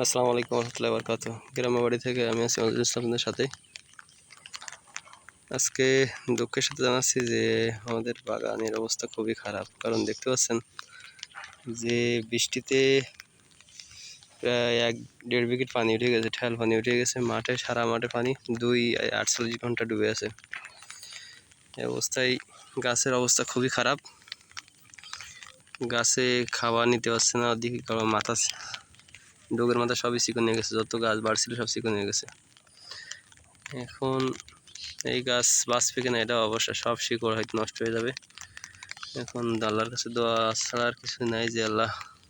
আসসালামু আলাইকুম রহমতুল্লাহি ওয়া বারাকাতুহু। গ্রামের বাড়ি থেকে আমি আছি নজরুল ইসলামদের সাথে। আজকে দুঃখের সাথে জানাচ্ছি যে আমাদের বাগানের অবস্থা খুবই খারাপ। কারণ দেখতে পাচ্ছেন যে বৃষ্টিতে প্রায় 1-1.5 বিঘিত পানি উঠে গেছে, ঠেল পানি উঠে গেছে মাঠে, সারা মাঠে পানি 48 ঘন্টা ডুবে আছে। এই অবস্থায় গাছের অবস্থা খুবই খারাপ। গাছে খাবার নিতে পারছে না, ওদিকে কারণ ডোগের মাথা সবই চিকন হয়ে গেছে, যত গাছ বাড়ছিল সব চিকন হয়ে গেছে। এখন এই গাছ বাঁচবে কিনা এটা অবশ্য, সব শিকড় হয়তো নষ্ট হয়ে যাবে। এখন আল্লাহর কাছে দোয়া ছাড়া আর কিছু নাই যে আল্লাহ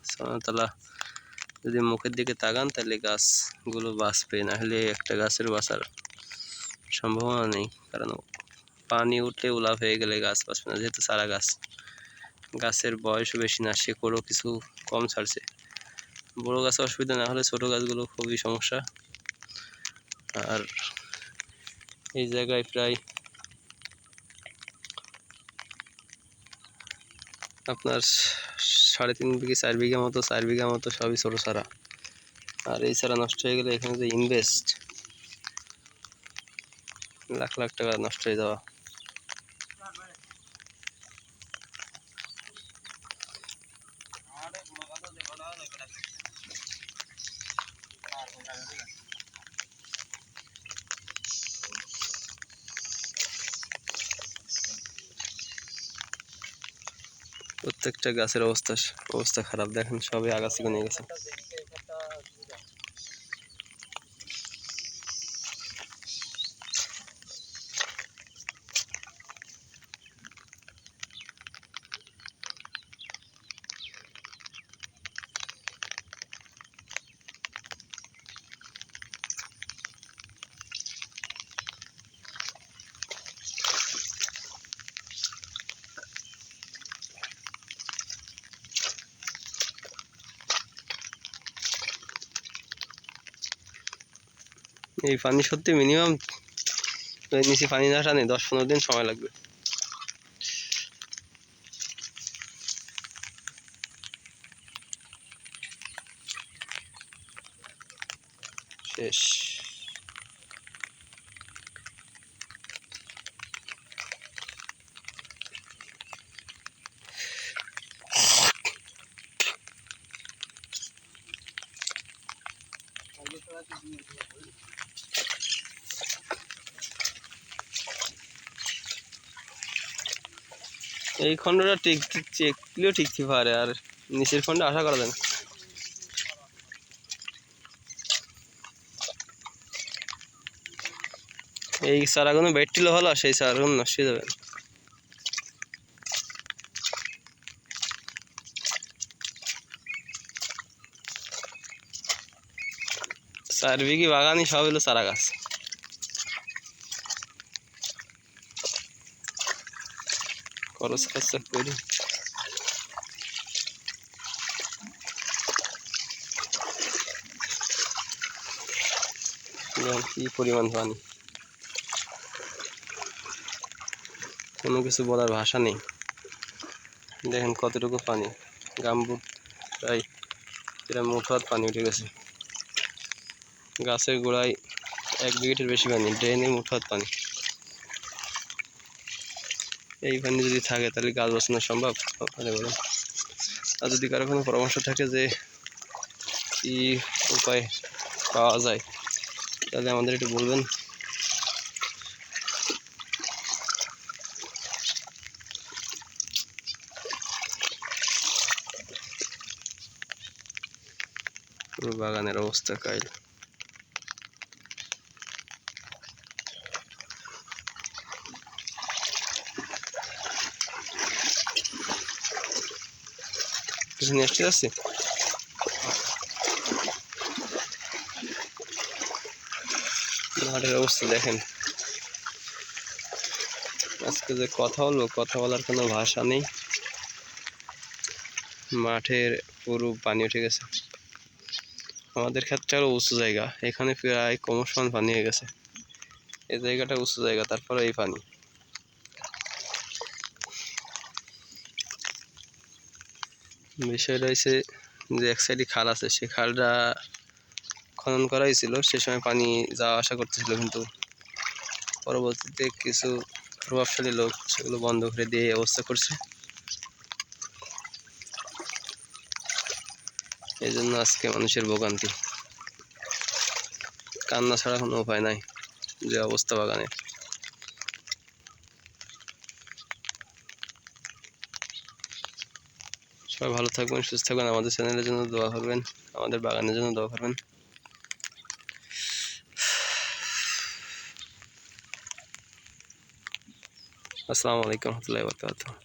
সুবহানাহু ওয়া তাআলা যদি মুখের দিকে তাকান তাহলে গাছগুলো বাঁচবে, না হলে একটা গাছের বাঁচার সম্ভাবনা নেই। কারণ পানি উঠলে উলাপ হয়ে গেলে গাছ বাঁচবে না, যেহেতু চারা গাছ, গাছের বয়সও বেশি না, শিকড়ও কিছু কম ছাড়ছে। বড় গাছে অসুবিধা না হলে ছোট গাছগুলো খুবই সমস্যা। আর এই জায়গায় প্রায় আপনার 3.5 বিঘা 4 বিঘা মতো সবই ছোটো চারা। আর এই চারা নষ্ট হয়ে গেলে এখানে যে ইনভেস্ট লাখ লাখ টাকা নষ্ট হয়ে যাওয়া। প্রত্যেকটা গাছের অবস্থা খারাপ, দেখেন সবই আগাছা নিয়ে গেছে। এই পানি সত্যি মিনিমাম নিচে পানি না টানে 10-15 দিন সময় লাগবে। শেষ। এই খণ্ডটা টিকলেও টিকতে পারে, আর নিচের খণ্ডে আশা করা যায় না। এই চারাগুলো বেডটিলে ভালো, সেই চারাগুলো নষ্ট হয়ে যাবে। 4 বিঘি বাগানই সব হলো চারা গাছ। খরচ খরচা করি কি পরিমাণ পানি, কোনো কিছু বলার ভাষা নেই। দেখেন কতটুকু পানি, গাম্বুট প্রায় মুঠ হাত পানি উঠে গেছে। গাছের গোড়ায় 1 বিঘিটের বেশি পানি, ড্রেনে মুঠ হাত পানি। এই পানি যদি থাকে তাহলে গাছ বাঁচানো সম্ভব? বলুন। আর যদি কারো কোনো পরামর্শ থাকে যে কি উপায় পাওয়া যায় তাহলে আমাদের একটু বলবেন। পুরো বাগানের অবস্থা কাইল। কিছু নিয়ে আসতে যাচ্ছি। মাঠের অবস্থা দেখেন। আজকে যে কথা বলার কোনো ভাষা নেই। মাঠের পুরো পানি উঠে গেছে। আমাদের ক্ষেত্রে আরো উঁচু জায়গা, এখানে প্রায় ক্রমশ পানি হয়ে গেছে। এই জায়গাটা উঁচু জায়গা, তারপরে এই পানি। বিষয়টা হচ্ছে যে এক সাইডে খাল আছে, সেই খালটা খনন করাই ছিল, সে সময় পানি যাওয়া আসা করতেছিল, কিন্তু পরবর্তীতে কিছু প্রভাবশালী লোক সেগুলো বন্ধ করে দিয়ে এই অবস্থা করছে। এই জন্য আজকে মানুষের ভোগান্তি, কান্না ছাড়া কোনো উপায় নাই। যে অবস্থা বাগানের, সবাই ভালো থাকবেন, সুস্থ থাকবেন, আমাদের চ্যানেলের জন্য দোয়া করবেন, আমাদের বাগানের জন্য দোয়া করবেন। আসসালামু আলাইকুম রহমতুল্লাহি ওয়া বারাকাতুহু।